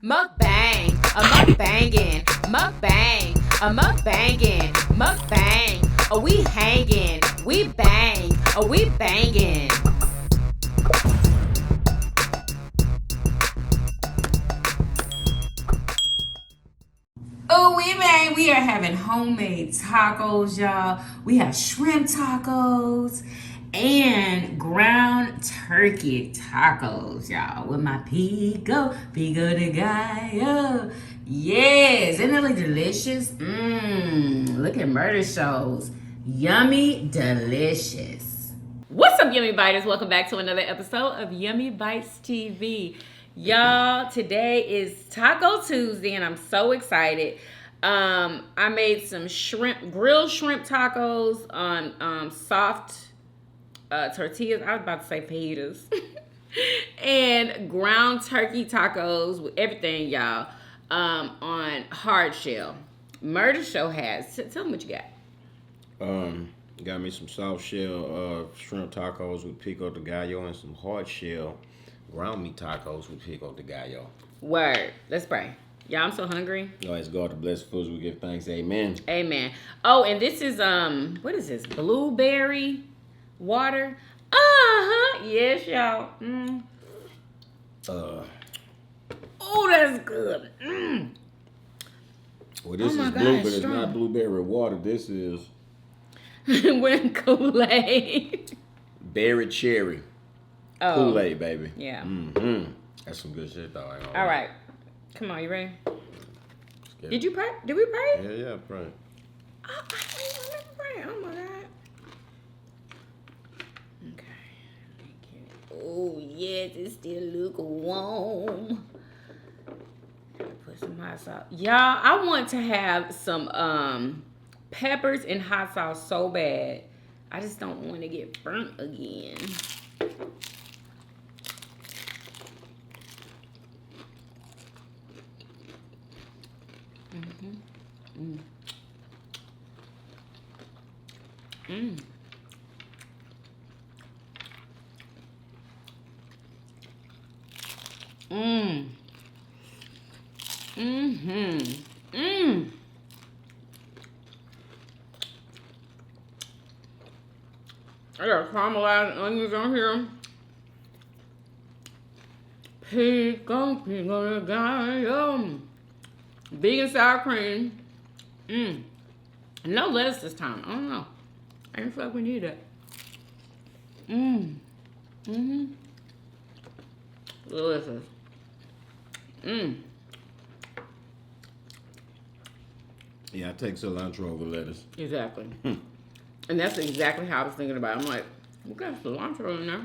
Mukbang, a mukbangin', mukbang, a mukbangin', mukbang. Oh, we hangin', we bang, oh, we bangin'. Oh, we bang. We are having homemade tacos, y'all. We have shrimp tacos and ground turkey tacos, y'all, with my pico de gallo. Yes, isn't it look delicious? Look at murder shows. Yummy delicious. What's up, Yummy Biters? Welcome back to another episode of Yummybitestv. Y'all, today is Taco Tuesday, and I'm so excited. I made some grilled shrimp tacos on soft tortillas. I was about to say fajitas. And ground turkey tacos with everything, y'all, on hard shell. Murder Show has. Tell them what you got. Got me some soft shell shrimp tacos with pico de gallo and some hard shell ground meat tacos with pico de gallo. Word. Let's pray. Y'all, I'm so hungry. Oh, it's God to bless the foods we give thanks. Amen. Amen. Oh, and this is what is this? Blueberry water. Yes, y'all. Oh, that's good. Well, this is blue, but it's not blueberry water. This is with Kool-Aid. berry cherry. Oh. Kool-Aid, baby. Yeah. That's some good shit, though. All right. Come on, you ready? Did you pray? Did we pray? Yeah, pray. I don't remember praying. Oh my God. Okay. Thank you. Oh yes, it still look warm. Put some hot sauce. Y'all, I want to have some peppers and hot sauce so bad. I just don't want to get burnt again. I got caramelized onions on here. Pico de gallo. Vegan sour cream. No lettuce this time. I don't know. I didn't feel like we need that. Delicious. Yeah, I take cilantro over lettuce. Exactly. And that's exactly how I was thinking about it. I'm like, we got cilantro in there.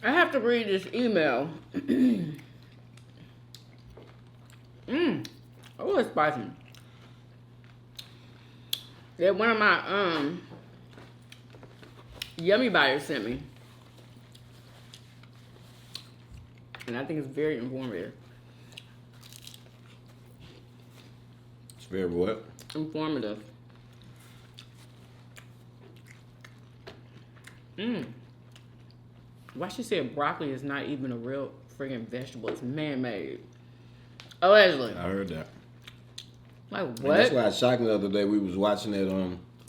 I have to read this email. Oh, it's spicy. That one of my Yummy Biters sent me. And I think it's very informative. It's very what? Informative. Why she said broccoli is not even a real friggin' vegetable? It's man-made. Allegedly. I heard that. Like what? And that's why it's shocking the other day. We was watching it.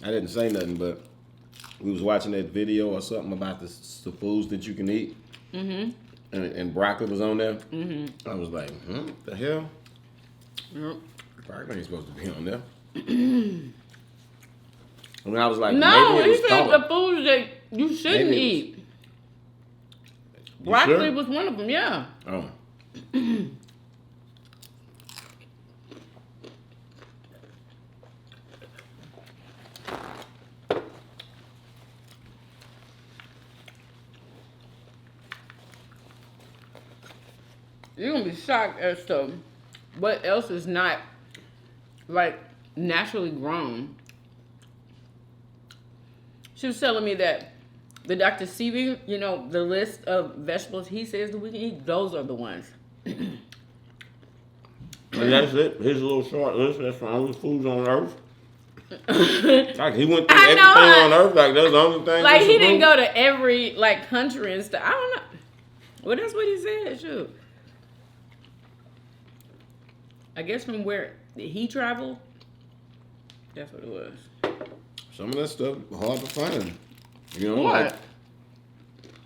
I didn't say nothing, but we was watching that video or something about the foods that you can eat. And broccoli was on there. I was like, what the hell? Yep. Broccoli ain't supposed to be on there. And I was like, no, maybe it he was said color. the foods that you shouldn't eat. Broccoli was one of them, yeah. Oh. You're gonna be shocked as to what else is not like naturally grown. She was telling me that the Dr. Sebi, you know, the list of vegetables he says that we can eat, those are the ones. And that's it. His little short list. That's the only foods on earth. Like he went through everything on earth. Like that's the only thing. Like he didn't go to every like country and stuff. I don't know. Well, that's what he said. Shoot. I guess from where he traveled. That's what it was. Some of that stuff hard to find. You know, What?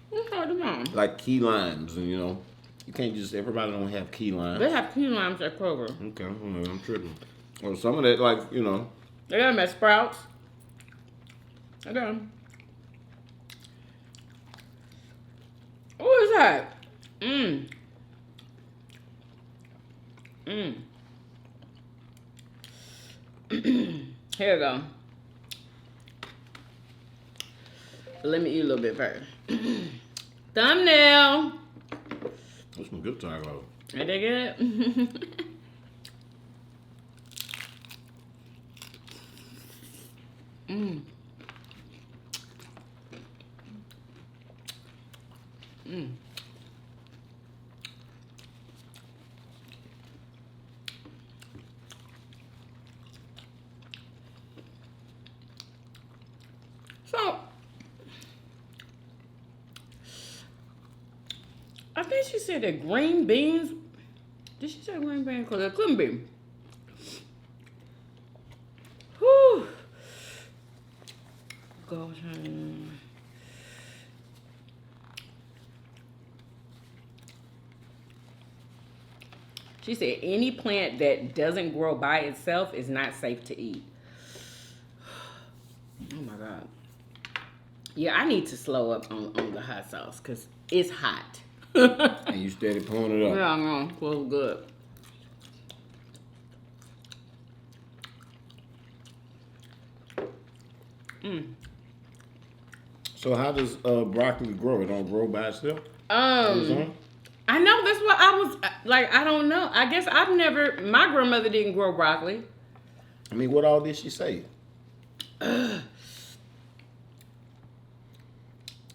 What's hard to find? like key limes, and you know, you can't just everybody don't have key limes. They have key limes at Kroger. Okay, I'm tripping. Or some of that, like you know, They got them at Sprouts. I got them. What is that? Here we go. Let me eat a little bit first. Thumbnail. that's some good tacos. Are they good? So, I think she said that green beans. Did she say green beans? Because it couldn't be. Whew. Gosh. She said any plant that doesn't grow by itself is not safe to eat. Oh my God. Yeah, I need to slow up on the hot sauce because it's hot. And you steady pulling it up. Yeah, I know. Well, good. So how does broccoli grow? It don't grow by itself? I know, that's what I was, like, I don't know. I guess my grandmother didn't grow broccoli. I mean, what all did she say?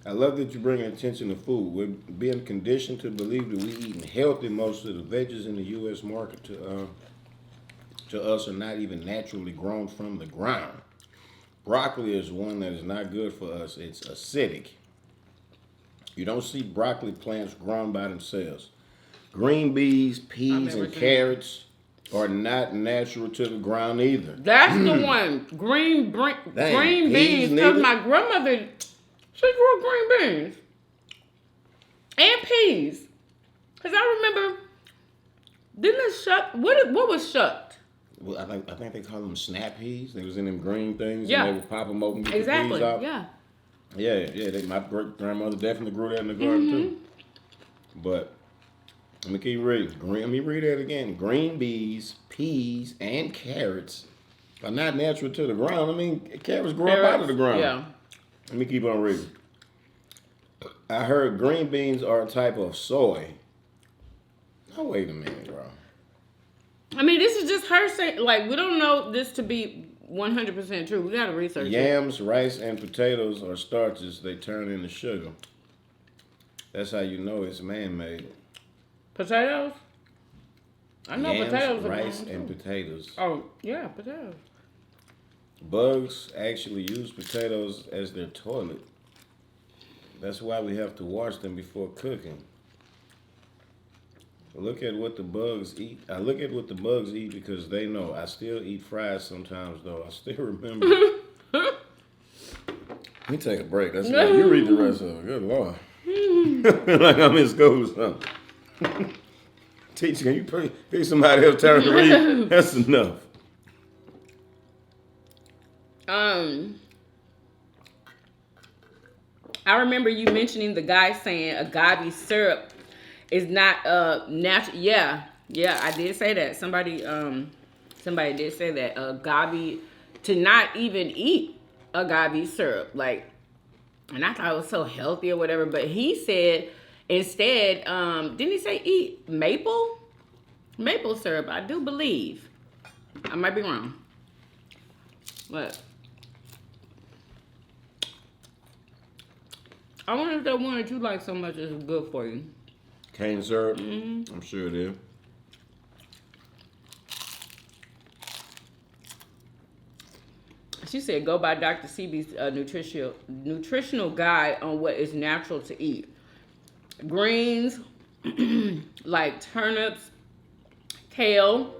I love that you bring attention to food. We're being conditioned to believe that we eating healthy. Most of the veggies in the U.S. market to us are not even naturally grown from the ground. Broccoli is one that is not good for us. It's acidic. You don't see broccoli plants grown by themselves. Green beans, peas, and carrots are not natural to the ground either. That's the one. Green beans. Because my grandmother, she grew green beans. And peas. Because I remember, didn't it shuck? What was shucked? Well, I think they call them snap peas. They was in them green things. Yeah. And they would pop them open, get Exactly. the peas out. Yeah. Yeah. My great grandmother definitely grew that in the garden too. But let me keep reading. Let me read that again. Green beans, peas, and carrots are not natural to the ground. I mean, carrots grow up out of the ground. Yeah. Let me keep on reading. I heard green beans are a type of soy. Oh, wait a minute, bro. I mean, this is just her saying, like, we don't know this to be 100% true. We got to research it. Yams, rice, and potatoes are starches. They turn into sugar. That's how you know it's man-made. Potatoes? I know Yams, potatoes are rice, grown, and too. potatoes. Oh, yeah, potatoes. Bugs actually use potatoes as their toilet. That's why we have to wash them before cooking. Look at what the bugs eat. I look at what the bugs eat because they know. I still eat fries sometimes, though. I still remember. Let me take a break. That's enough. You read the rest of it. Good Lord. Like I'm in school or something. Teacher, can you pick somebody else turn to read? That's enough. I remember you mentioning the guy saying agave syrup is not natural. Yeah, I did say that. Somebody did say that agave, to not even eat agave syrup, like, and I thought it was so healthy or whatever. But he said instead, didn't he say eat maple syrup? I do believe. I might be wrong. What? I wonder if that one that you like so much is good for you. Cane syrup? I'm sure it is. She said, go by Dr. Seabee's nutritional guide on what is natural to eat. Greens, like turnips, kale,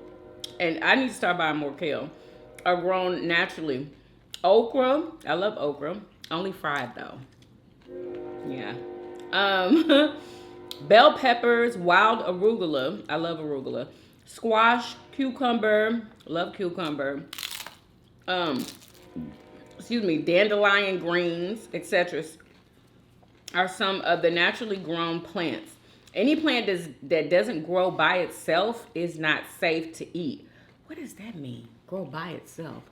and I need to start buying more kale, are grown naturally. Okra, I love okra. Only fried though. Yeah. Bell peppers, wild arugula. I love arugula. Squash, cucumber. Love cucumber. Dandelion greens, etc. are some of the naturally grown plants. Any plant that doesn't grow by itself is not safe to eat. What does that mean? Grow by itself?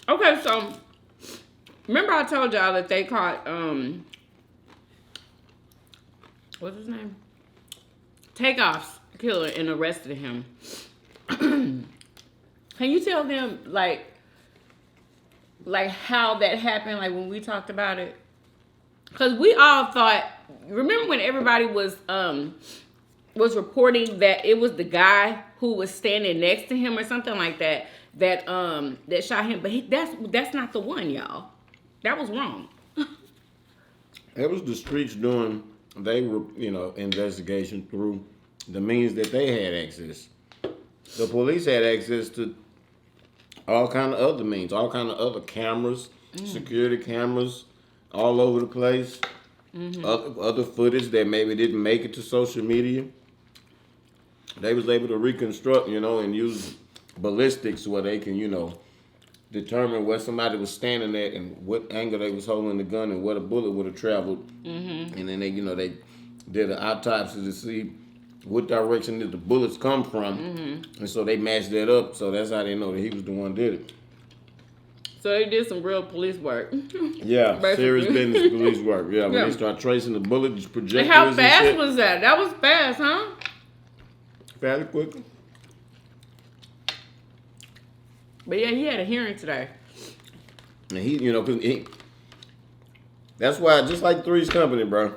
Okay, so remember I told y'all that they caught what's his name? Takeoff's killer and arrested him. Can you tell them like how that happened? Like when we talked about it, because we all thought. Remember when everybody was reporting that it was the guy who was standing next to him or something like that that shot him, but that's not the one, y'all. That was wrong. It was the streets doing they were, investigation through the means that they had access. The police had access to all kind of other means, all kind of other cameras, security cameras, all over the place. Other footage that maybe didn't make it to social media. They was able to reconstruct, and use ballistics where they can, determine where somebody was standing at and what angle they was holding the gun and where the bullet would have traveled. And then they did an autopsy to see what direction did the bullets come from. And so they matched that up. So that's how they know that he was the one that did it. So they did some real police work. Yeah, serious business police work. Yeah, when they start tracing the bullet projectors and how fast was that? That was fast, huh? Fairly quickly. But yeah, he had a hearing today. And he, that's why, just like Three's Company, bro.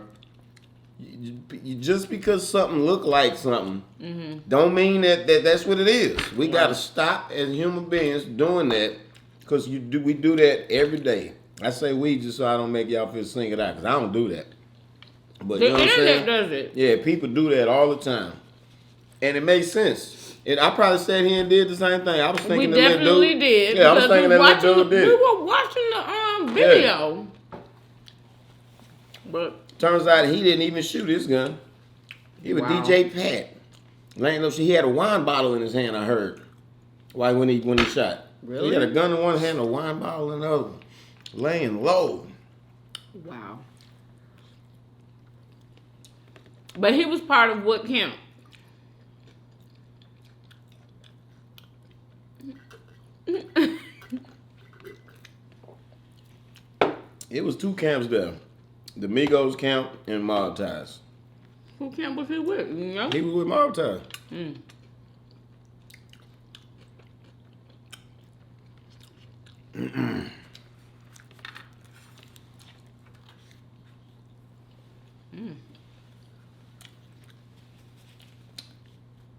Just because something look like something, don't mean that's what it is. We got to stop as human beings doing that, because we do that every day. I say we just so I don't make y'all feel singled out, because I don't do that. But The you know what I'm internet saying? does it. Yeah, people do that all the time, and it makes sense. And I probably sat here and did the same thing. I was thinking We definitely did. Yeah, I was thinking that little dude did. We were watching the video. But turns out he didn't even shoot his gun. He was DJ Pat. Laying up, he had a wine bottle in his hand, I heard. When he shot. Really? He had a gun in one hand, a wine bottle in the other. Laying low. Wow. But he was part of what camp? It was two camps there. The Migos camp and Mob Ties. Who camp was he with? You know? He was with Mob Ties.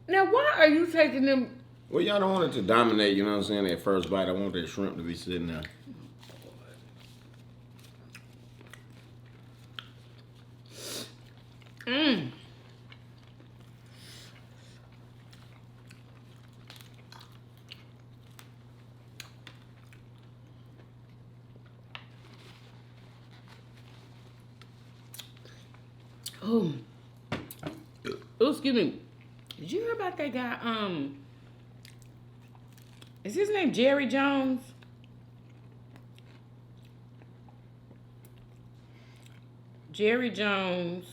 Now, why are you taking them? Well, y'all don't want it to dominate, you know what I'm saying, that first bite. I want that shrimp to be sitting there. Oh, excuse me. Did you hear about that guy? Is his name Jerry Jones? Jerry Jones.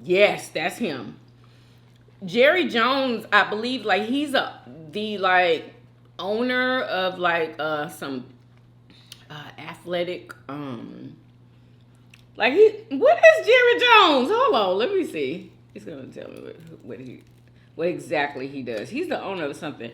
Yes, that's him. Jerry Jones, I believe, like he's the owner of some athletic what is Jerry Jones? Hold on, let me see. He's gonna tell me what exactly he does. He's the owner of something.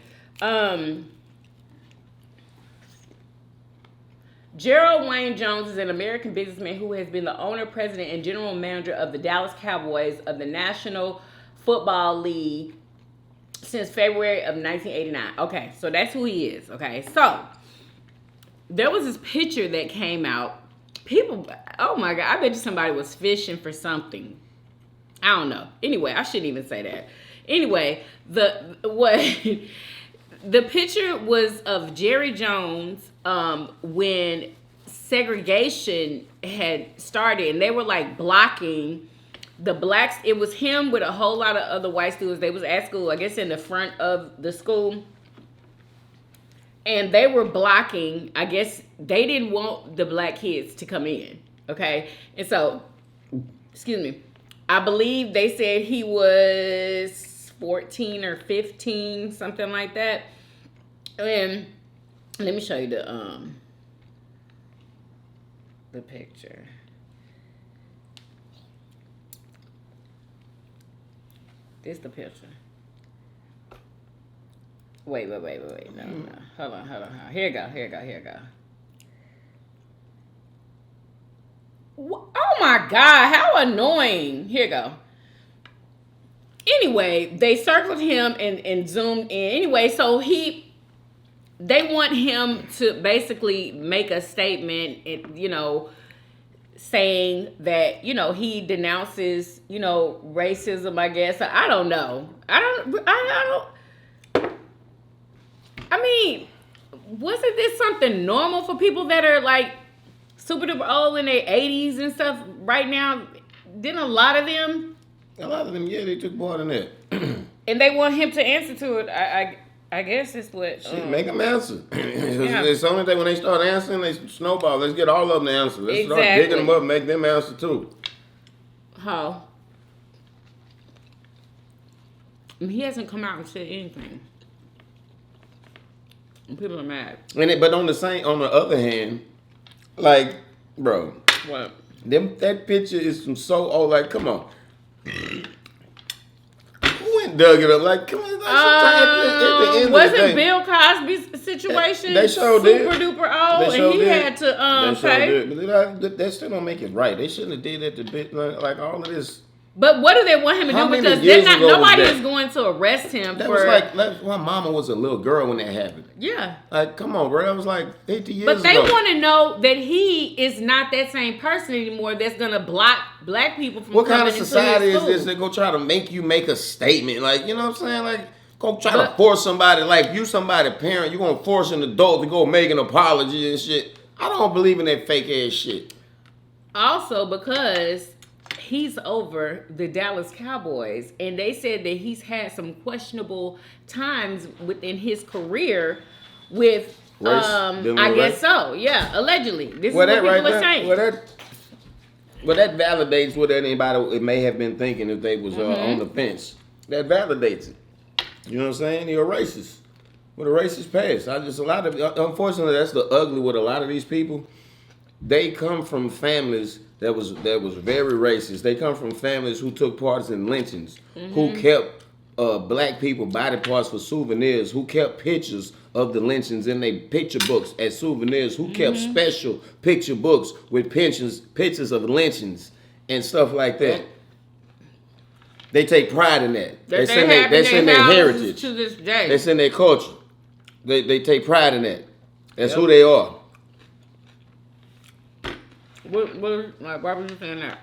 Gerald Wayne Jones is an American businessman who has been the owner, president, and general manager of the Dallas Cowboys of the National Football League since February of 1989. Okay, so that's who he is. Okay, so there was this picture that came out. People, oh my God, I bet you somebody was fishing for something. I don't know. Anyway, I shouldn't even say that. Anyway, the picture was of Jerry Jones when segregation had started, and they were like blocking the blacks. It was him with a whole lot of other white students. They was at school, I guess in the front of the school. And they were blocking, I guess they didn't want the black kids to come in. Okay. And so, excuse me, I believe they said he was 14 or 15, something like that. And let me show you the picture. This is the picture. Wait. No. Hold on. Here you go. Oh my God, how annoying. Here you go. Anyway, they circled him and zoomed in. Anyway, so they want him to basically make a statement, saying that, he denounces, racism, I guess. I don't know. I mean, wasn't this something normal for people that are like super duper old in their 80s and stuff right now? Didn't a lot of them, yeah, they took part in that. and they want him to answer to it. I guess it's what... make them answer. It's only that when they start answering, they snowball. Let's get all of them to answer. Let's start digging them up, make them answer too. How? He hasn't come out and said anything. And people are mad. But on the other hand, like, bro. What? That picture is from so old. Like, come on. Who went dug it up? Like, come on. At the end wasn't Bill Cosby's situation they showed super duper old, and he had to pay? But that still don't make it right. They shouldn't have did that to bit like all of this. But what do they want him to do? Because nobody is going to arrest him. That was like my mama was a little girl when that happened. Yeah. Like, come on, bro. That was like 50 years ago. But they want to know that he is not that same person anymore that's going to block black people from coming into his school. What kind of society is this that go try to make you make a statement? Like, you know what I'm saying? Like, go try to force somebody, like you somebody parent, you going to force an adult to go make an apology and shit. I don't believe in that fake ass shit. Also, because he's over the Dallas Cowboys, and they said that he's had some questionable times within his career with race, I guess so. Yeah, allegedly. This is what people are saying. Well, that validates what anybody may have been thinking if they was on the fence. That validates it. You know what I'm saying? You're a racist with a racist past. Unfortunately, that's the ugly with a lot of these people. They come from families that was very racist. They come from families who took parts in lynchings, who kept black people body parts for souvenirs, who kept pictures of the lynchings in their picture books as souvenirs, who kept special picture books with pictures of lynchings and stuff like that. They take pride in that. That's in their heritage. To this day. That's in their culture. They take pride in that. That's who they are. Why was you saying that?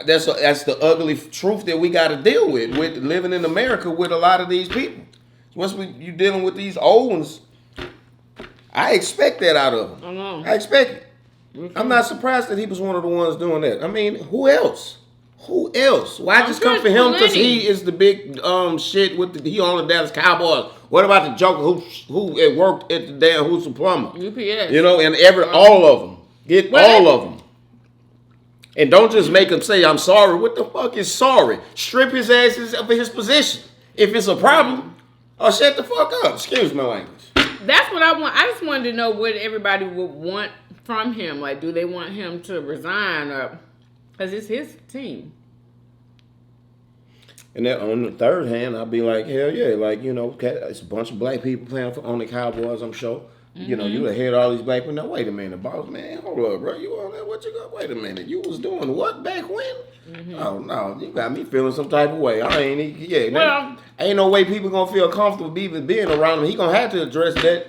That's the ugly truth that we got to deal with living in America with a lot of these people. Once you dealing with these old ones, I expect that out of them. I expect it. I'm not surprised that he was one of the ones doing that. I mean, who else? Who else? Why just come for him because he is the big shit with he on the Dallas Cowboys? What about the joker who worked at the damn Who's the Plumber? UPS. You know, and all of them. Get all of them. And don't just make him say, I'm sorry. What the fuck is sorry? Strip his asses of his position. If it's a problem, or shut the fuck up. Excuse my language. That's what I want. I just wanted to know what everybody would want from him. Like, do they want him to resign or... Because it's his team. And then on the third hand, I'd be like, hell yeah, like, you know, it's a bunch of black people playing on the Cowboys, I'm sure. You know, you ahead all these black people. Now, wait a minute, boss, man, hold up, bro. You on there? What you got? Wait a minute. You was doing what back when? Oh, no, you got me feeling some type of way. I ain't, ain't no way people gonna feel comfortable even being around him. He gonna have to address that.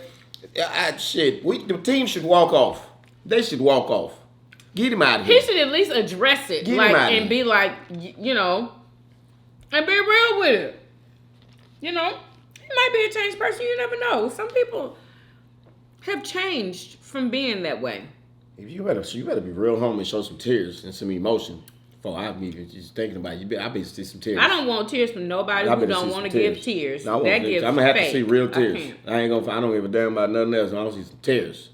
The team should walk off. They should walk off. Get him out of here. He should at least address it, Get like, him out of and here. be like, you know, and be real with it. You know, he might be a changed person. You never know. Some people have changed from being that way. You better be real home and show some tears and some emotion. For I be just thinking about you. I be see some tears. I don't want tears from nobody who don't want to give tears. No, that gives I'm gonna have fake. to see real tears. I I don't give a damn about nothing else. I don't see some tears.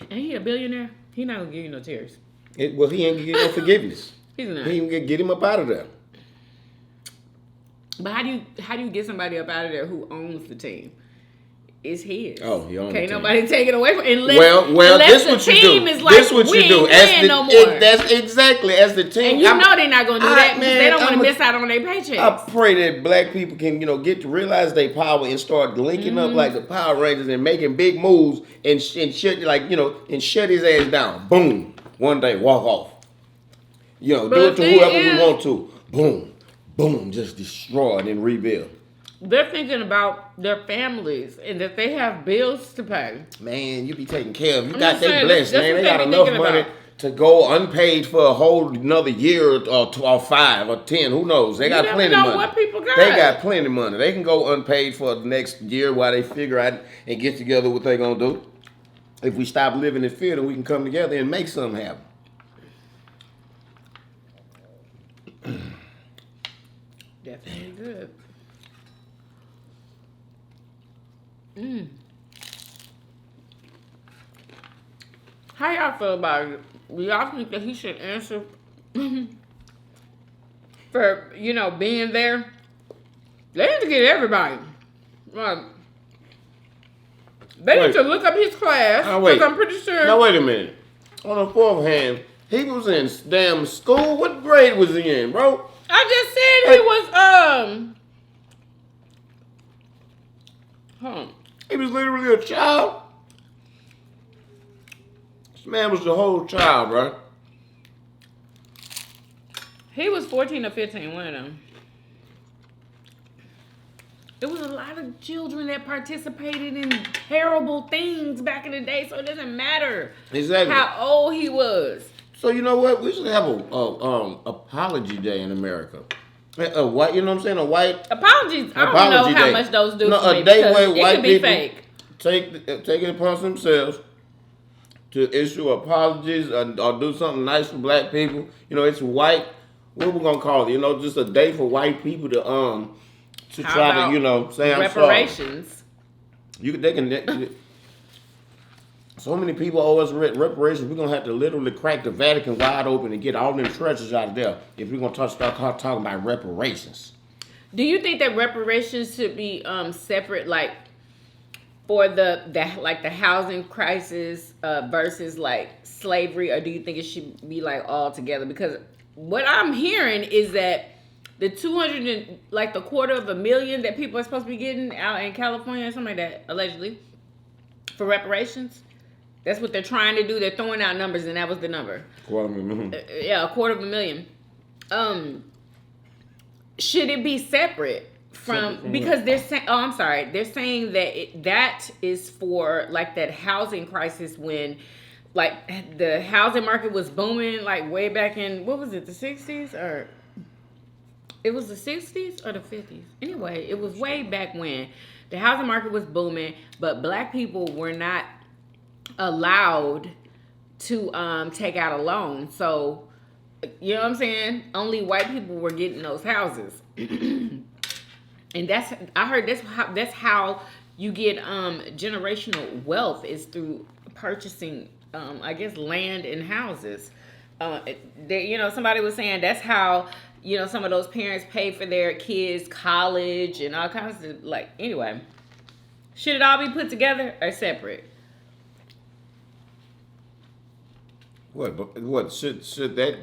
Ain't he a billionaire? He not gonna give you no tears. Well, he ain't gonna get no forgiveness. He's not. He ain't gonna get him up out of there. But how do you get somebody up out of there who owns the team? It's his. Oh, he owns the Can't team. nobody take it away from unless, Well, unless this the what you team do. is like, This what we you do. ain't playing no more. That's exactly as the team. And you know they're not gonna do that because they don't want to miss out on their paychecks. I pray that black people can, get to realize their power and start linking up like the Power Rangers and making big moves and shut and shut his ass down. Boom. One day, walk off. Do it to whoever we want to. Boom. Boom. Just destroy and then rebuild. They're thinking about their families and that they have bills to pay. Man, you be taken care of. They saying, blessed, that's man. what They got be enough thinking money about. to go unpaid for a whole another year or 5 or 10. Who knows? They got plenty of money. What people got. They got plenty of money. They can go unpaid for the next year while they figure out and get together what they gonna do. If we stop living in fear, then we can come together and make something happen. Definitely good. How y'all feel about it? Do y'all think that he should answer for, being there? They need to get everybody. Like, they need to look up his class. Because I'm pretty sure. Now, wait a minute. On the fourth hand, he was in damn school. What grade was he in, bro? I just said he was, He was literally a child. This man was the whole child, bro. He was 14 or 15, one of them. There was a lot of children that participated in terrible things back in the day, so it doesn't matter how old he was. So you know what? We should have a apology day in America. A white, you know what I'm saying? A white apologies. I don't know how much those do. No, a day where white people take it upon themselves to issue apologies or do something nice for black people. It's white. What we gonna call it? Just a day for white people to try to say I'm reparations. Sorry. They can. So many people owe us reparations. We're gonna have to literally crack the Vatican wide open and get all them treasures out of there if we're gonna start talking about reparations. Do you think that reparations should be separate, like for the housing crisis versus like slavery, or do you think it should be like all together? Because what I'm hearing is that the $250,000 that people are supposed to be getting out in California or something like that, allegedly, for reparations. That's what they're trying to do. They're throwing out numbers, and that was the number. $250,000. Should it be separate from? Because they're saying, they're saying that that is for like that housing crisis when, like, the housing market was booming, like way back in, what was it, the 60s or? It was the 60s or the 50s. Anyway, it was way back when the housing market was booming, but black people were not allowed to take out a loan. So, you know what I'm saying? Only white people were getting those houses. And I heard that's how you get generational wealth, is through purchasing land and houses. Somebody was saying that's how some of those parents pay for their kids' college and all kinds of, like, anyway. Should it all be put together or separate? What should that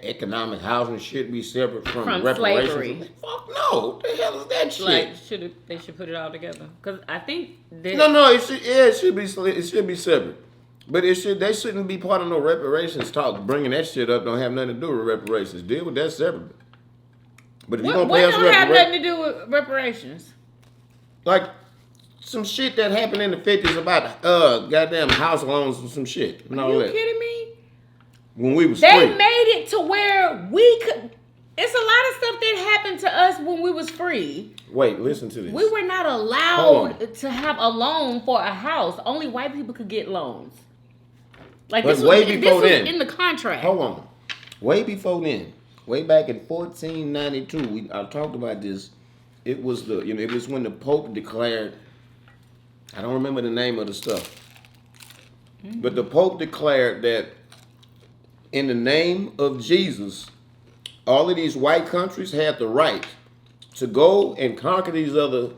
economic housing should be separate from reparations? slavery? Fuck no! What the hell is that shit? Like, they should put it all together? Because I think that No, it should. Yeah, it should be separate. But they shouldn't be part of no reparations talk. Bringing that shit up don't have nothing to do with reparations. Deal with that separately. But if you're gonna pay us don't have nothing to do with reparations? like some shit that happened in the 50s about goddamn house loans and some shit and all Are you that. kidding me? When we was They free. made it to where we could. It's a lot of stuff that happened to us when we was free. Wait, listen to this. We were not Hold allowed to have a loan for a house. Only white people could get loans. Like But this way was, before this then. was in the contract. Hold on. Way before then, way back in 1492, I talked about this. It was it was when the Pope declared. I don't remember the name of the stuff, but the Pope declared that in the name of Jesus, all of these white countries had the right to go and conquer these other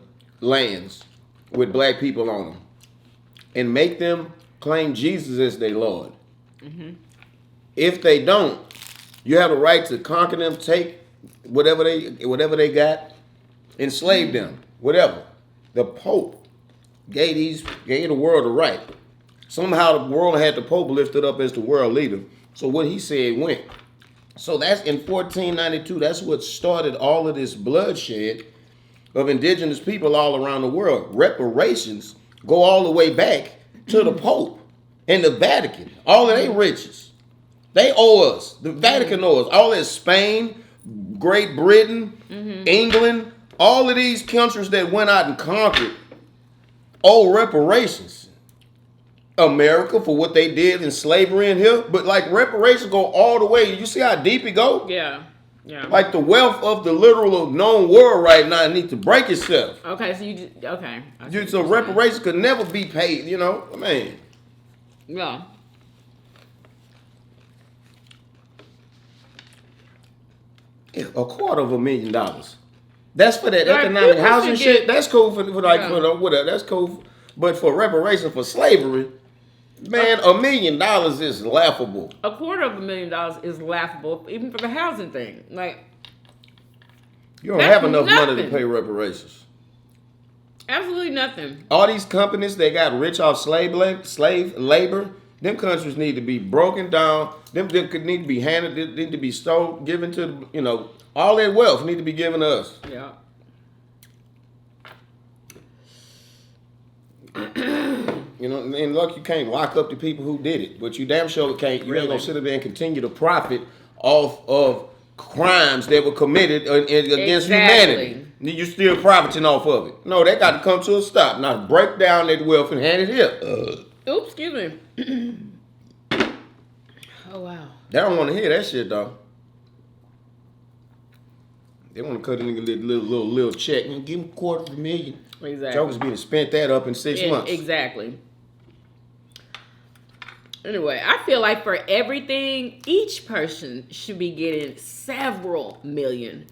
lands with black people on them and make them claim Jesus as their Lord. If they don't, you have a right to conquer them, take whatever they got, enslave them, whatever. The Pope gave the world a right. Somehow the world had the Pope lifted up as the world leader. So what he said went. So that's in 1492. That's what started all of this bloodshed of indigenous people all around the world. Reparations go all the way back to the Pope and the Vatican. All of their riches. They owe us. The Vatican owes us. All that Spain, Great Britain, England, all of these countries that went out and conquered owe reparations. America for what they did in slavery in here. But like reparations go all the way. You see how deep it go? Yeah. Yeah. Like the wealth of the literal known world right now need to break itself. Okay, so you just, okay. So reparations could never be paid, man. Yeah. $250,000. That's for that Like, economic people housing should shit. get- That's cool for Yeah. whatever. That's cool. But for reparations for slavery, man, $1 million is laughable. $250,000 is laughable, even for the housing thing. Like, You don't That's have enough money to nothing. pay reparations. absolutely nothing. All these companies that got rich off slave labor, them countries need to be broken down. Them could need to be handed, they need to be stolen, given to, all that wealth need to be given to us. Yeah. And look, you can't lock up the people who did it, but you damn sure can't. You ain't gonna sit there and continue to profit off of crimes that were committed against humanity. You're still profiting off of it. No, that got to come to a stop. Now break down that wealth and hand it here. Oops, excuse me. Oh, wow. They don't want to hear that shit though. They want to cut a nigga little check and give him $250,000. Exactly. Jokers being spent that up in 6 months. Exactly. Anyway, I feel like for everything, each person should be getting several $1 million.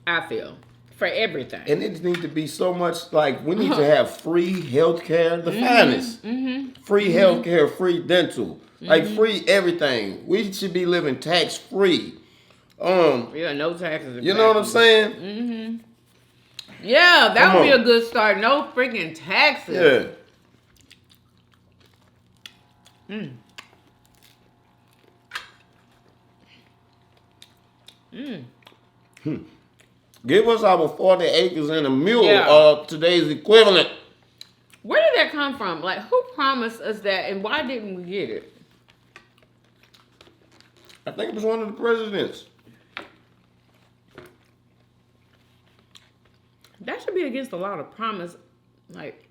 I feel. For everything. And it needs to be so much like we need to have free health care, the finest. Free health care, free dental, like free everything. We should be living tax free. Yeah, no taxes. You know what I'm saying? Yeah, that Come would be on. a good start. No freaking taxes. Yeah. Give us our 40 acres and a mule Yeah. of today's equivalent. Where did that come from? Like, who promised us that, and why didn't we get it? I think it was one of the presidents. That should be against a lot of promise, like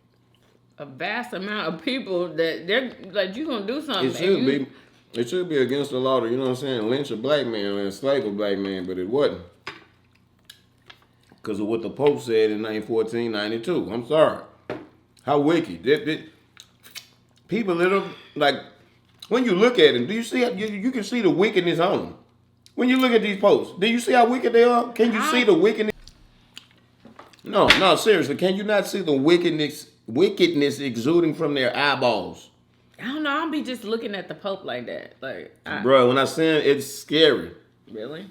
a vast amount of people that they're like, you gonna do something. It should be. It should be against the law to, you know what I'm saying, lynch a black man and enslave a black man, but it wasn't. Because of what the Pope said in 1492. I'm sorry. How wicked. People little, like, when you look at them, do you see, you can see the wickedness on them. When you look at these posts, do you see how wicked they are? Can you see the wickedness? No, seriously. Can you not see the wickedness exuding from their eyeballs? I don't know. I don't be just looking at the Pope like that. Like, Bro, when I say it, it's scary. Really?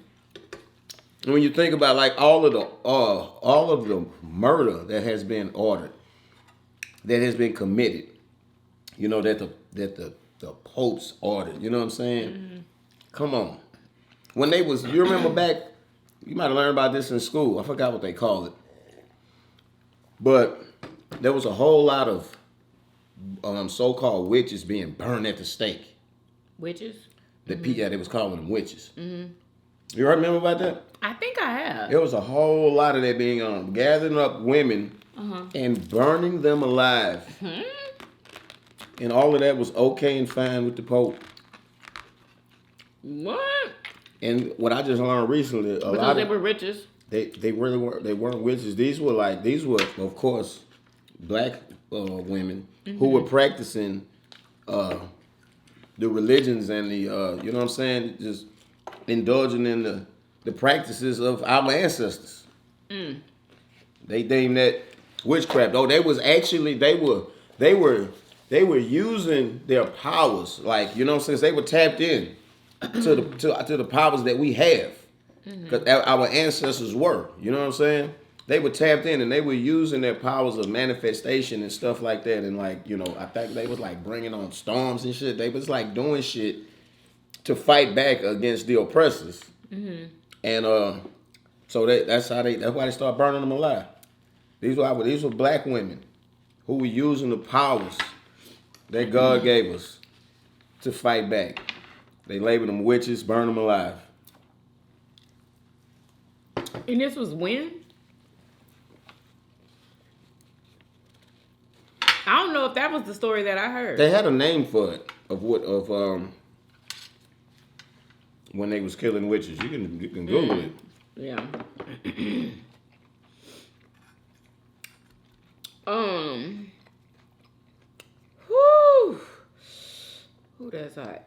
When you think about like all of the murder that has been ordered, that has been committed, you know, that the popes ordered. You know what I'm saying? Mm-hmm. Come on. When they was, you remember back, you might have learned about this in school. I forgot what they call it. But there was a whole lot of so-called witches being burned at the stake. Witches? Yeah, they was calling them witches. Mm-hmm. You remember about that? I think I have. There was a whole lot of that being gathering up women and burning them alive. Mm-hmm. And all of that was okay and fine with the Pope. What? And what I just learned recently, because they were witches. They really weren't. They weren't witches. These were of course black women who were practicing the religions and the you know what I'm saying, just indulging in the practices of our ancestors. Mm. They deemed that witchcraft. Oh, they were using their powers, like, you know, since they were tapped in to the powers that we have, because our ancestors were, you know what I'm saying? They were tapped in and they were using their powers of manifestation and stuff like that. And like, you know, I think they was like bringing on storms and shit. They was like doing shit to fight back against the oppressors. Mm-hmm. And so that's why they started burning them alive. These were black women who were using the powers that God gave us to fight back. They labeled them witches, burn them alive. And this was when? I don't know if that was the story that I heard. They had a name for it when they was killing witches. You can Google it. Yeah. Whoo, that's hot.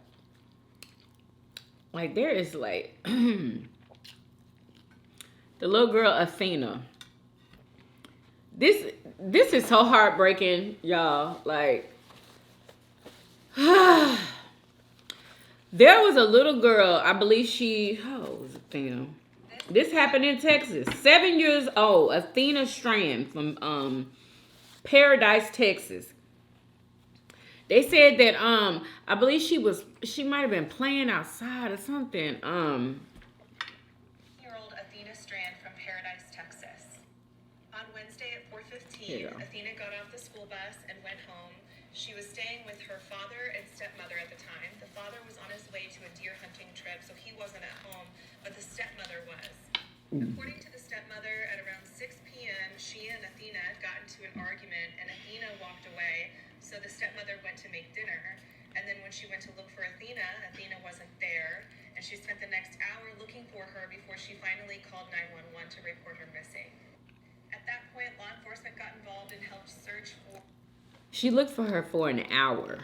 Like, there is like the little girl Athena. This is so heartbreaking, y'all. Like, there was a little girl, I believe how was Athena? This happened in Texas. 7 years old, Athena Strand from Paradise, Texas. They said that I believe she might have been playing outside or something. 7-year-old Athena Strand from Paradise, Texas. On Wednesday at 4:15, Athena got off the school bus and went home. She was staying with her father and stepmother at the time. The father was on his way to a deer hunting trip, so he wasn't at home, but the stepmother was. According to the stepmother, at around 6 p.m., she and Athena got into an argument, and Athena walked away. So the stepmother went to make dinner, and then when she went to look for Athena wasn't there, and she spent the next hour looking for her before she finally called 911 to report her missing. At that point, law enforcement got involved and helped search for... She looked for her for an hour.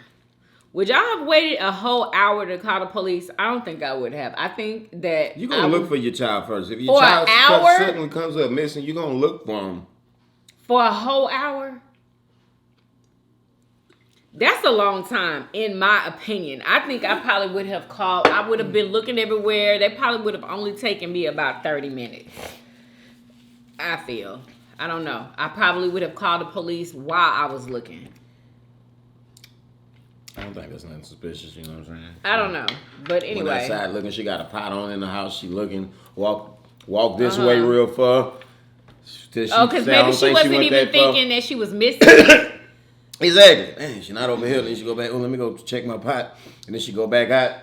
Would y'all have waited a whole hour to call the police? I don't think I would have. I think that... You're going to look for your child first. If your child suddenly comes up missing, you're going to look for him. For a whole hour? That's a long time, in my opinion. I think I probably would have called. I would have been looking everywhere. They probably would have only taken me about 30 minutes. I feel. I don't know. I probably would have called the police while I was looking. I don't think that's nothing suspicious, you know what I'm saying? I don't know. But anyway. When outside looking, she got a pot on in the house. She looking, walk this way real far. Because maybe she wasn't even thinking that she was missing. Exactly. Man, she not over here. Then she go back. Oh, let me go check my pot. And then she go back out.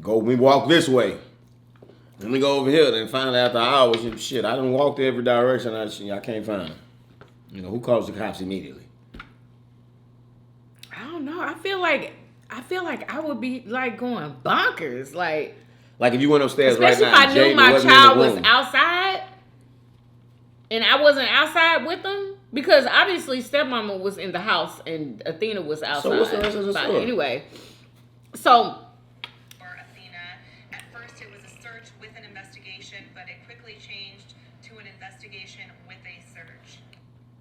We walk this way. Let me go over here. Then finally after hours, shit, I done walked every direction. I can't find her. You know, who calls the cops immediately? I don't know. I feel like I would be like going bonkers. Like if you went upstairs right now. Especially if I knew my child was outside and I wasn't outside with them. Because obviously stepmama was in the house and Athena was outside. So what's the rest of the story? Anyway, so... For Athena, at first it was a search with an investigation, but it quickly changed to an investigation with a search.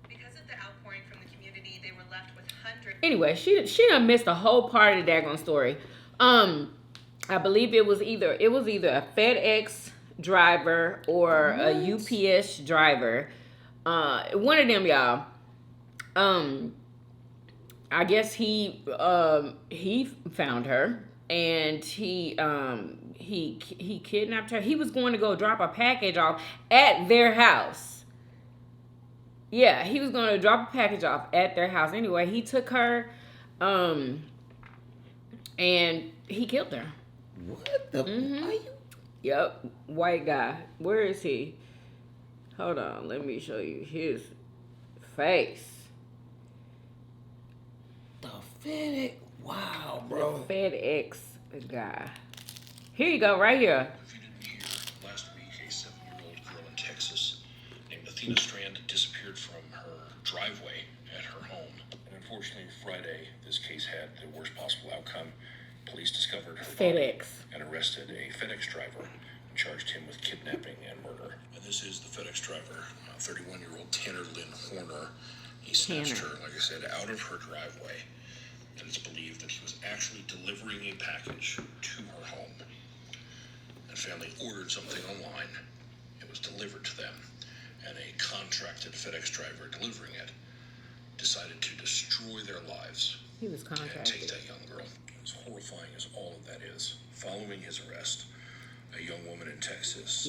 Because of the outpouring from the community, they were left with hundreds. Anyway, she done missed a whole part of the daggone story. I believe it was either a FedEx driver or a UPS driver. One of them, y'all. I guess he found her and he kidnapped her. He was going to go drop a package off at their house. Yeah, he was going to drop a package off at their house. Anyway, he took her and he killed her. What the? Are you? Yep, white guy. Where is he? Hold on, let me show you his face. The FedEx. Wow, bro. The FedEx guy. Here you go, right here. If you didn't hear, last week a 7-year-old girl in Texas named Athena Strand disappeared from her driveway at her home. And unfortunately, Friday, this case had the worst possible outcome. Police discovered her body and arrested a FedEx driver and charged him with kidnapping and murder. And this is the FedEx driver, 31-year-old Tanner Lynn Horner. He snatched her, like I said, out of her driveway. And it's believed that he was actually delivering a package to her home. And family ordered something online. It was delivered to them. And a contracted FedEx driver delivering it decided to destroy their lives. He was And take contracted. that young girl. As horrifying as all of that is, following his arrest, a young woman in Texas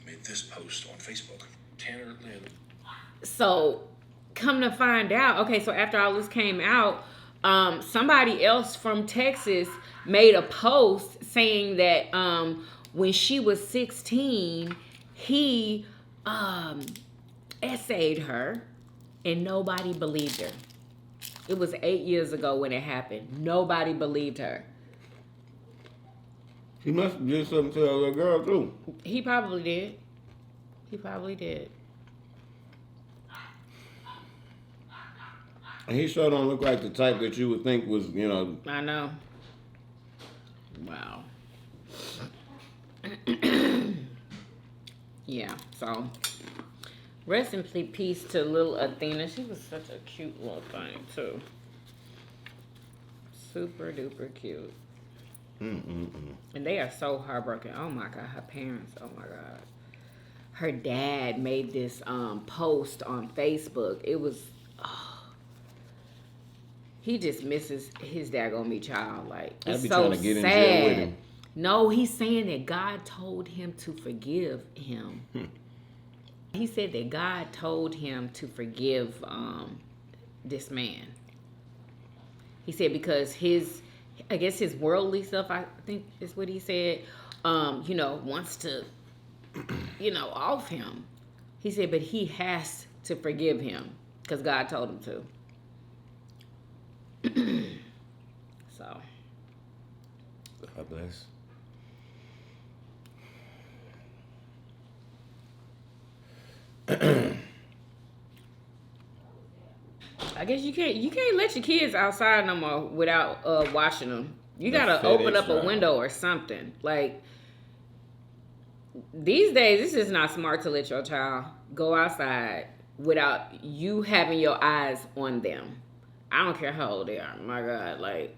made this post on Facebook. Tanner Lynn. So, come to find out, okay, so after all this came out, somebody else from Texas made a post saying that when she was 16, he essayed her and nobody believed her. It was 8 years ago when it happened. Nobody believed her. He must have did something to that little girl, too. He probably did. He probably did. And he sure don't look like the type that you would think was, I know. Wow. Yeah, so rest in peace to little Athena. She was such a cute little thing, too. Super duper cute. And they are so heartbroken. Oh my God, her parents. Oh my God. Her dad made this post on Facebook. It was, he just misses his daggone child. Like, it's be so trying to get in jail with sad. him. No, he's saying that God told him to forgive him. He said that God told him to forgive this man. He said because his worldly stuff, I think is what he said, wants to, off him. He said, but he has to forgive him because God told him to. So. God bless. I guess you can't let your kids outside no more without washing them. You gotta open up a window or something. Like, these days, this is not smart to let your child go outside without you having your eyes on them. I don't care how old they are. My God, like,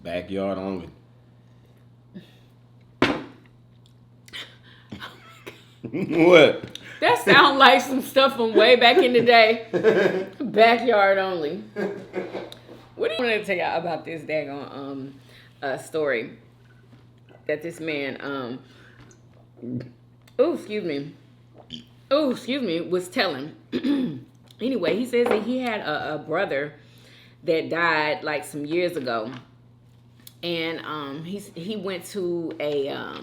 Backyard only. What? that sounds like some stuff from way back in the day. Backyard only. What do you want to tell y'all about this daggone story that this man was telling? Anyway, he says that he had a brother that died like some years ago, and he went to a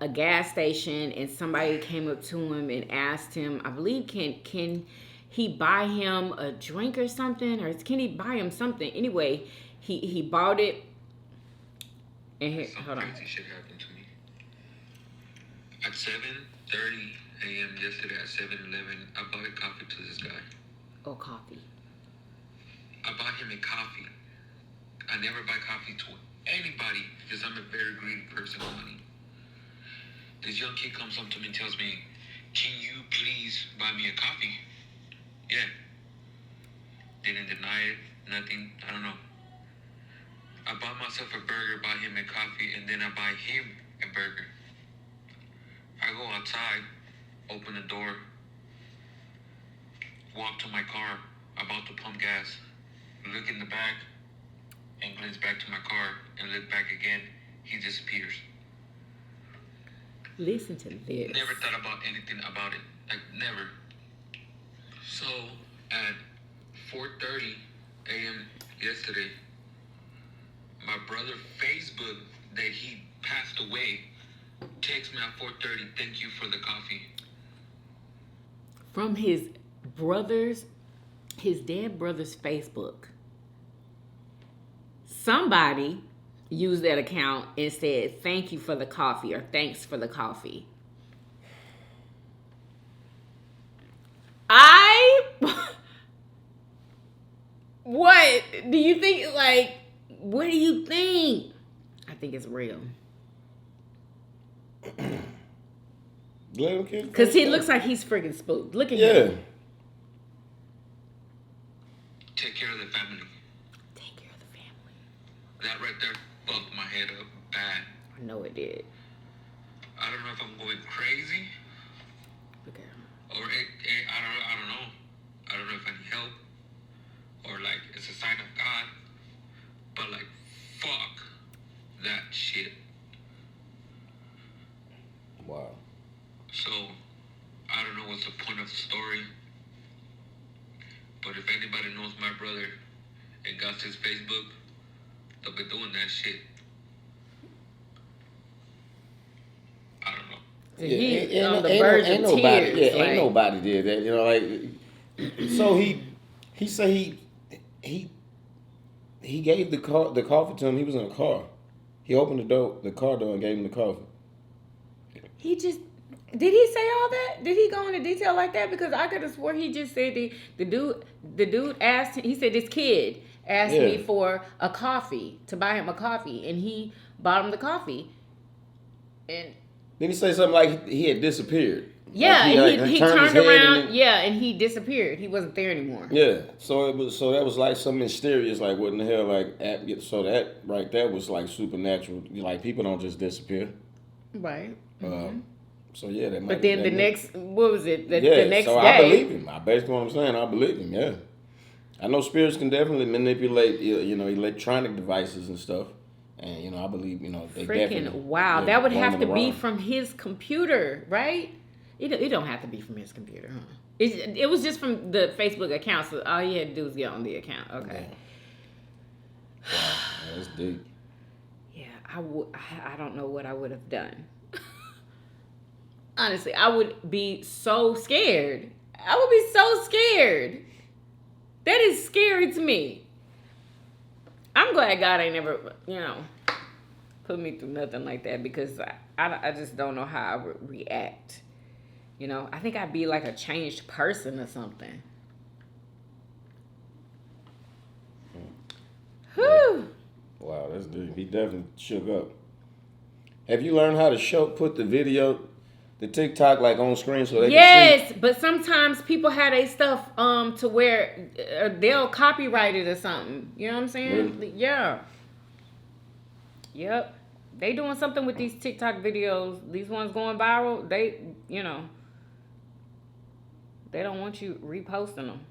gas station, and somebody came up to him and asked him, I believe, can he buy him a drink or something, or can he buy him something? Anyway, he bought it. And here, hold on. Crazy shit happened to me. At 7:30 a.m. yesterday at 7-Eleven, I bought a coffee to this guy. Oh, coffee. I bought him a coffee. I never buy coffee to anybody because I'm a very greedy person of money. This young kid comes up to me and tells me, can you please buy me a coffee? Yeah. Didn't deny it, nothing, I don't know. I bought myself a burger, buy him a coffee, and then I buy him a burger. I go outside, open the door, walk to my car, about to pump gas, look in the back, and glance back to my car, and look back again, he disappears. Listen to this. Never thought about anything about it. Like, never. So, at 4:30 a.m. yesterday, my brother Facebook that he passed away texts me at 4:30, thank you for the coffee. From his dead brother's Facebook. Somebody used that account and said, thank you for the coffee, or thanks for the coffee. What do you think? Like, what do you think? I think it's real. Because he looks like he's freaking spooked. Look at him. Take care of the family. Take care of the family. That right there fucked my head up bad. I know it did. I don't know if I'm going crazy. Okay. Or I don't know. I don't know if I need help. Or like it's a sign of God. But like, fuck that shit. Wow. So, I don't know what's the point of the story. But if anybody knows my brother and got his Facebook, they'll be doing that shit. I don't know. He's on the verge of tears. Yeah, ain't nobody did that. You know, like, so he said he gave the coffee to him. He was in a car. He opened the car door and gave him the coffee. Did he say all that? Did he go into detail like that? Because I could have swore he just said the dude asked him, he said this kid asked me for a coffee, to buy him a coffee, and he bought him the coffee. And then he say something like he had disappeared. Yeah, like he turned around, and he disappeared. He wasn't there anymore. Yeah, so that was like some mysterious, like what in the hell, like so that right there was like supernatural. Like people don't just disappear. Right. So yeah, that might. But then the next, what was it? The next so day. I believe him. I basically what I'm saying. I believe him. Yeah, I know spirits can definitely manipulate, electronic devices and stuff, and I believe they freaking wow. That would have to be from his computer, right? It don't have to be from his computer, huh? It was just from the Facebook account, so all you had to do was get on the account. Okay. Yeah. Wow, that's deep. Yeah, I don't know what I would have done. Honestly, I would be so scared. I would be so scared. That is scary to me. I'm glad God ain't never, put me through nothing like that, because I just don't know how I would react. I think I'd be like a changed person or something. Whew. Wow, that's deep. He definitely shook up. Have you learned how to put the TikTok like on screen so they can see? Yes, but sometimes people have their stuff to where they'll copyright it or something. You know what I'm saying? Really? Yeah. Yep. They doing something with these TikTok videos. These ones going viral. They don't want you reposting them.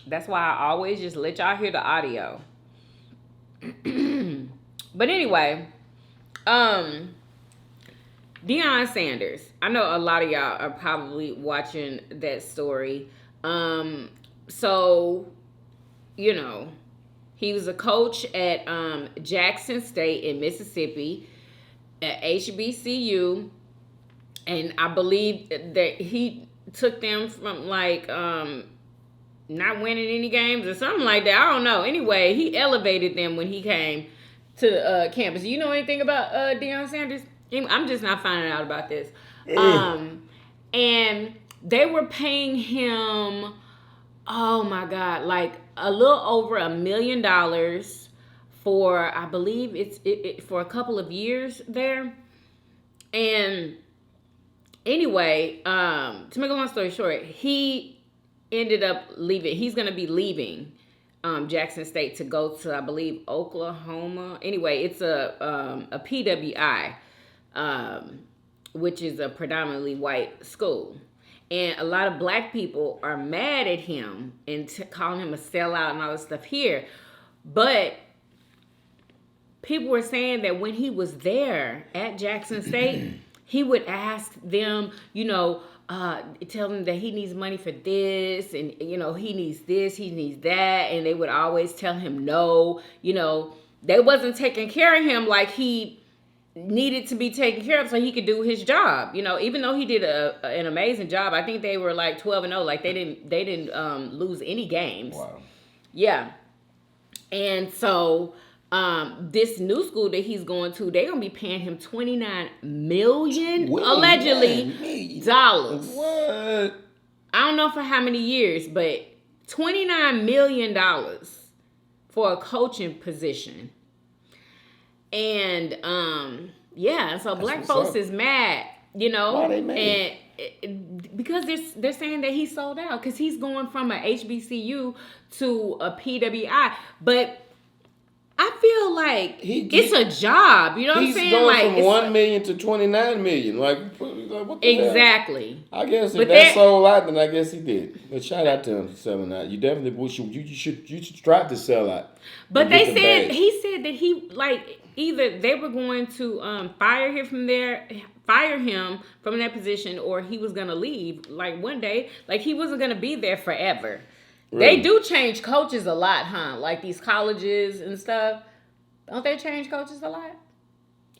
That's why I always just let y'all hear the audio. But anyway, Deion Sanders. I know a lot of y'all are probably watching that story. So, he was a coach at Jackson State in Mississippi at HBCU. And I believe that he took them from not winning any games or something like that. I don't know. Anyway, he elevated them when he came to campus. You know anything about Deion Sanders? I'm just not finding out about this. And they were paying him, oh my God, like a little over $1 million for, I believe it's for a couple of years there. And Anyway, to make a long story short, he ended up leaving. He's going to be leaving Jackson State to go to, I believe, Oklahoma. Anyway, it's a PWI, which is a predominantly white school. And a lot of black people are mad at him and calling him a sellout and all this stuff here. But people were saying that when he was there at Jackson State, he would ask them, tell them that he needs money for this and, he needs this, he needs that. And they would always tell him no. They wasn't taking care of him like he needed to be taken care of so he could do his job. Even though he did an amazing job, I think they were like 12-0. Like they didn't lose any games. Wow. Yeah. And so this new school that he's going to, they're gonna be paying him $29 million allegedly dollars. What? I don't know for how many years, but $29 million for a coaching position. And so black folks is mad, Why they mad? and because they're saying that he sold out because he's going from a HBCU to a PWI, but I feel like it's a job. You know what I'm saying? He's going like from 1 million to 29 million. Like what the exactly. hell? I guess if But that sold out, then I guess he did. But shout out to him for selling out. You definitely you should strive to sell out. But he said that he either they were going to fire him from that position, or he was gonna leave one day. He wasn't gonna be there forever. Really? They do change coaches a lot, huh? Like these colleges and stuff. Don't they change coaches a lot?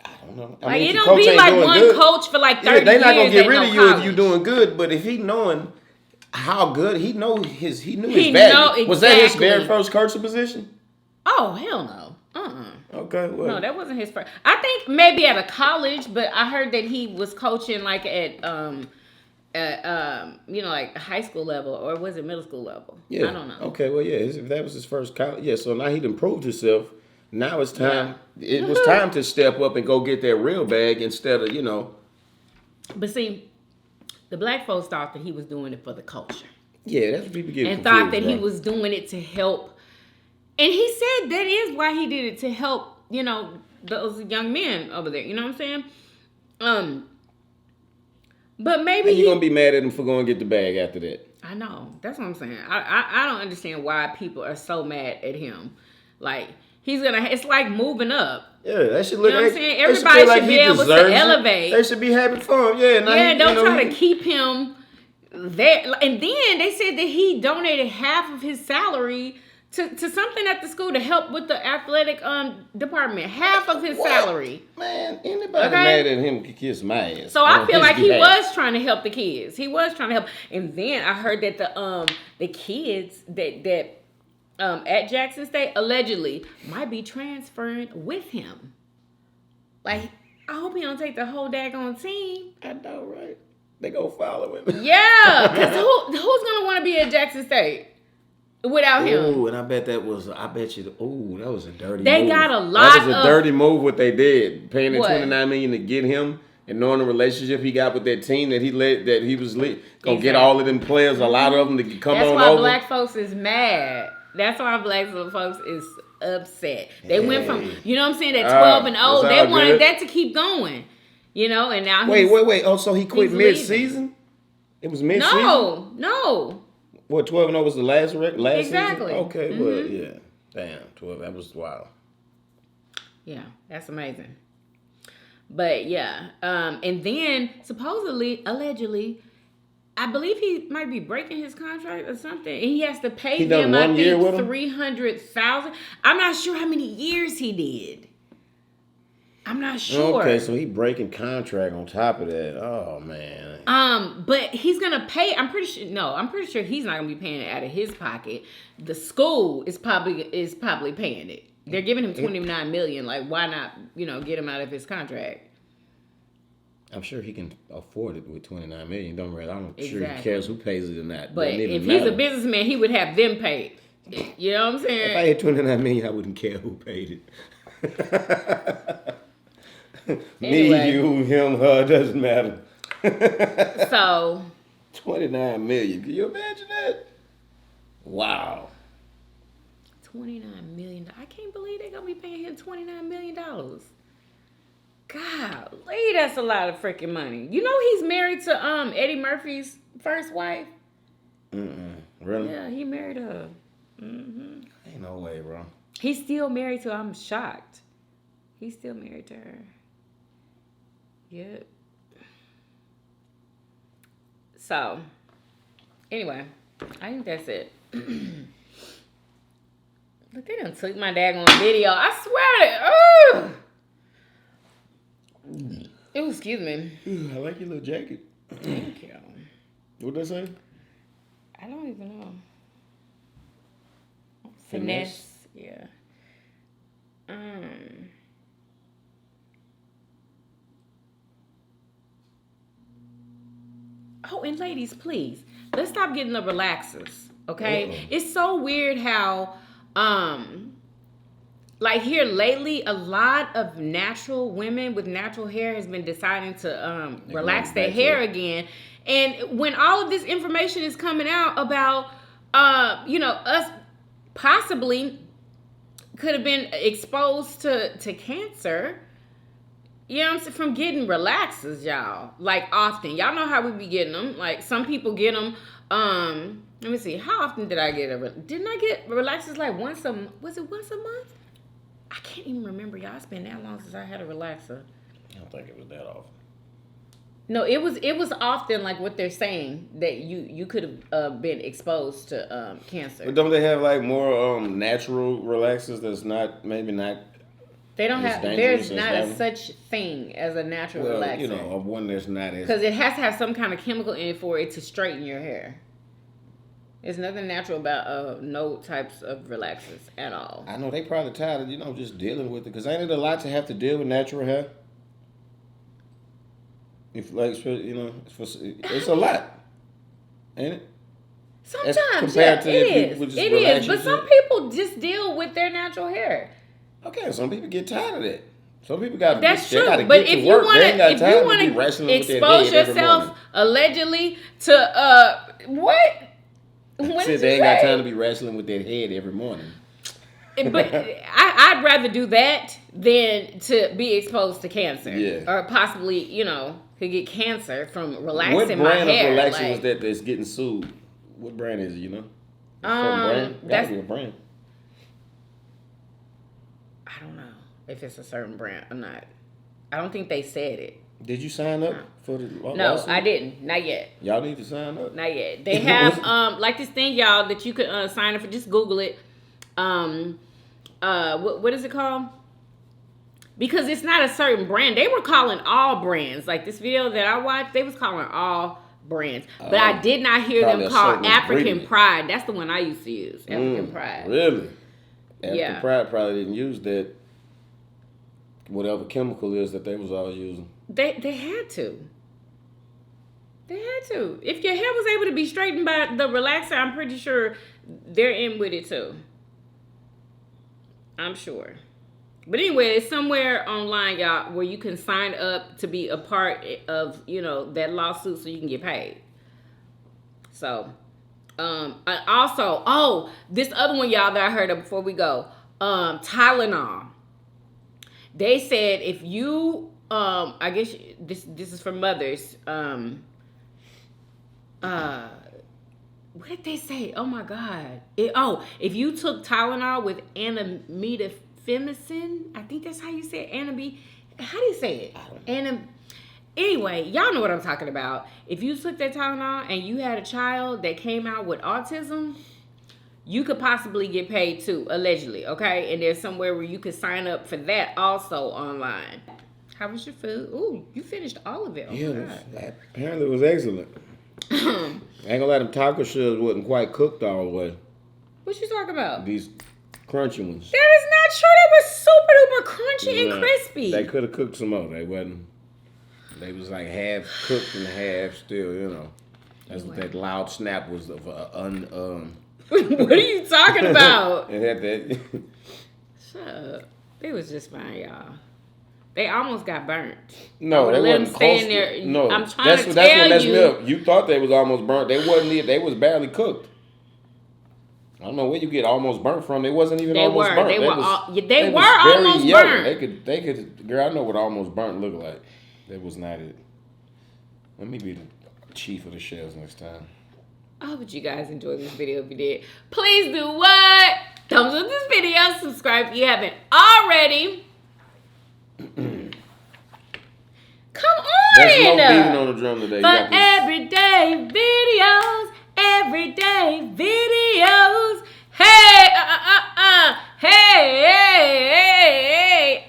I don't know. It don't be one coach for 30 years. They're not gonna get rid of you if you're doing good. But if he knowing how good, he knew his value. Exactly. Was that his very first coaching position? Oh hell no. Okay. Well. No, that wasn't his first. I think maybe at a college, but I heard that he was coaching at high school level, or was it middle school level? Yeah. I don't know. Okay, well, yeah, if that was his first college, yeah. So now he'd improved himself. Now it's time. Yeah. It was time to step up and go get that real bag instead of But see, the black folks thought that he was doing it for the culture. Yeah, that's what people get. And thought that he was doing it to help. And he said that is why he did it, to help those young men over there. You know what I'm saying? But maybe you're gonna be mad at him for going to get the bag after that. I know. That's what I'm saying. I don't understand why people are so mad at him. It's like moving up. Yeah, that should look. You know what I'm saying? Everybody should be able to elevate. They should be happy for him. Yeah. Don't try to keep him there. And then they said that he donated half of his salary to something at the school to help with the athletic department. Half of his salary. Man, anybody mad at him can kiss my ass. So I feel like he was trying to help the kids. He was trying to help. And then I heard that the kids that at Jackson State allegedly might be transferring with him. I hope he don't take the whole daggone team. I know, right? They go follow him. Yeah, because who's gonna want to be at Jackson State without him? Ooh, and I bet that was a dirty move. They got a lot of... That was a dirty move what they did. Paying the $29 million to get him and knowing the relationship he got with that team that he was gonna get all of them players, a lot of them to come on over. That's why black folks is mad. That's why black folks is upset. They went from, you know what I'm saying, that 12-0. They wanted that to keep going. And now wait. Oh, so he quit mid-season? It was mid-season? No. What, 12-0 was the last exactly. season? Okay, well, yeah. Damn, 12. That was wild. Yeah, that's amazing. But yeah, and then supposedly, allegedly, I believe he might be breaking his contract or something, and he has to pay them. I think $300,000. I'm not sure how many years he did. I'm not sure. Okay, so he breaking contract on top of that. Oh man. But he's gonna pay. I'm pretty sure he's not gonna be paying it out of his pocket. The school is probably paying it. They're giving him $29 million. Why not? Get him out of his contract. I'm sure he can afford it with $29 million. Don't worry. I'm sure he cares who pays it or not. But if he's a businessman, he would have them paid. You know what I'm saying? If I had $29 million, I wouldn't care who paid it. Anyway. Me, you, him, her, doesn't matter. So 29 million. Can you imagine that? Wow. $29 million. I can't believe they're gonna be paying him $29 million. Golly, that's a lot of freaking money. You know he's married to Eddie Murphy's first wife. Really? Yeah, he married her. Ain't no way, bro. He's still married to her. I'm shocked. He's still married to her. Yep. So, anyway, I think that's it. Look, they done took my daggone video. I swear to oh, excuse me. Ooh, I like your little jacket. Thank you. What did I say? I don't even know. Finesse. Yeah. Oh, and ladies, please, let's stop getting the relaxers, okay? Uh-oh. It's so weird how, like here lately, a lot of natural women with natural hair has been deciding to relax their hair again. And when all of this information is coming out about, us possibly could have been exposed to cancer, you know what I'm saying, from getting relaxers, y'all. Like often. Y'all know how we be getting them. Like some people get them, let me see, how often did I get didn't I get relaxers like once a month? I can't even remember, y'all. It's been that long since I had a relaxer. I don't think it was that often. No, it was often like what they're saying that you could have been exposed to cancer. But don't they have like more natural relaxers that's maybe not? They don't as have. dangerous There's as not that a one? such thing as a natural relaxer. You know, one that's not as. Because it has to have some kind of chemical in it for it to straighten your hair. There's nothing natural about no types of relaxers at all. I know they probably tired of just dealing with it, because ain't it a lot to have to deal with natural hair? If it's a lot, ain't it? Sometimes, compared to the it people is. just It relax is. But your some shit. people just deal with their natural hair. Okay, some people get tired of that. Some people got. That's true. Gotta But get if to you work. want They ain't got to, time to be wrestling with their expose head every yourself morning. allegedly to what? What did They you ain't got say? time to be wrestling with their head every morning. But I'd rather do that than to be exposed to cancer. Yeah. Or possibly, could get cancer from relaxing What my brand hair. of relaxing was that that's getting sued? What brand is it? You know? Some brand. Gotta be a brand. I don't know if it's a certain brand or not. I don't think they said it. Did you sign up for the lawsuit? No, I didn't. Not yet. Y'all need to sign up. Not yet. They have like this thing, y'all, that you could sign up for. Just Google it. What is it called? Because it's not a certain brand. They were calling all brands. Like this video that I watched, they was calling all brands. But I did not hear them call African ingredient. Pride. That's the one I used to use. African Pride. Really? African Yeah. Pride probably didn't use that, whatever chemical is that they was all using. They had to. They had to. If your hair was able to be straightened by the relaxer, I'm pretty sure they're in with it too. I'm sure. But anyway, it's somewhere online, y'all, where you can sign up to be a part of, that lawsuit so you can get paid. So, I also, this other one, y'all, that I heard of before we go, Tylenol. They said if you, I guess this is for mothers. What did they say? Oh my God. If you took Tylenol with antimetamine, I think that's how you say it. How do you say it? Anyway, y'all know what I'm talking about. If you took that Tylenol and you had a child that came out with autism, you could possibly get paid too, allegedly, okay? And there's somewhere where you could sign up for that also online. How was your food? Ooh, you finished all of it. Oh, Yeah, apparently it was excellent. I ain't gonna lie, them taco shells wasn't quite cooked all the way. What you talking about? These crunchy ones. That is not true. They were super duper crunchy and crispy. They could have cooked some more. They wasn't. They was like half cooked and half still, That's what that loud snap was of What are you talking about? It had that. Shut up. It was just fine, y'all. They almost got burnt. No, they wasn't close. No, I'm trying that's to what tell messed you. me up. You thought they was almost burnt. They wasn't. They was barely cooked. I don't know where you get almost burnt from. They wasn't even almost burnt. They were very almost yellow. burnt. They could. Girl, I know what almost burnt look like. That was not it. Let me be the chief of the shells next time. I hope you guys enjoyed this video. If you did, please do what? Thumbs up this video. Subscribe if you haven't already. Come on! There's no beating on the drum today. For everyday videos. Hey, hey,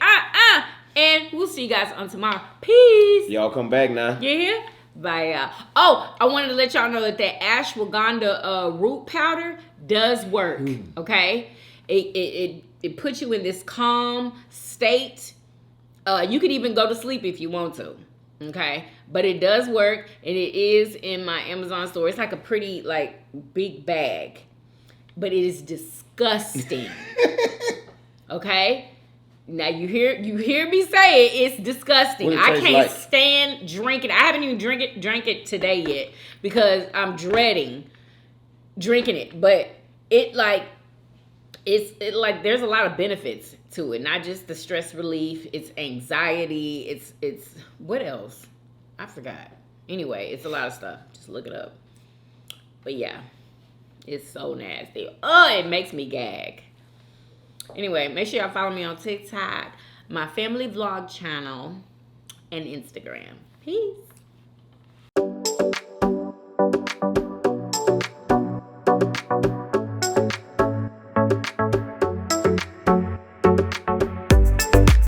and we'll see you guys on tomorrow. Peace. Y'all come back now. Yeah. Bye. Oh, I wanted to let y'all know that ashwagandha root powder does work. Okay, it puts you in this calm state. You could even go to sleep if you want to. Okay, but it does work, and it is in my Amazon store. It's like a pretty big bag, but it is disgusting. Okay. Now you hear me say it. It's disgusting. I can't stand drinking. I haven't even drank it today yet because I'm dreading drinking it. But it's there's a lot of benefits to it. Not just the stress relief. It's anxiety. It's what else? I forgot. Anyway, it's a lot of stuff. Just look it up. But yeah, it's so nasty. Oh, it makes me gag. Anyway, make sure y'all follow me on TikTok, my family vlog channel, and Instagram. Peace.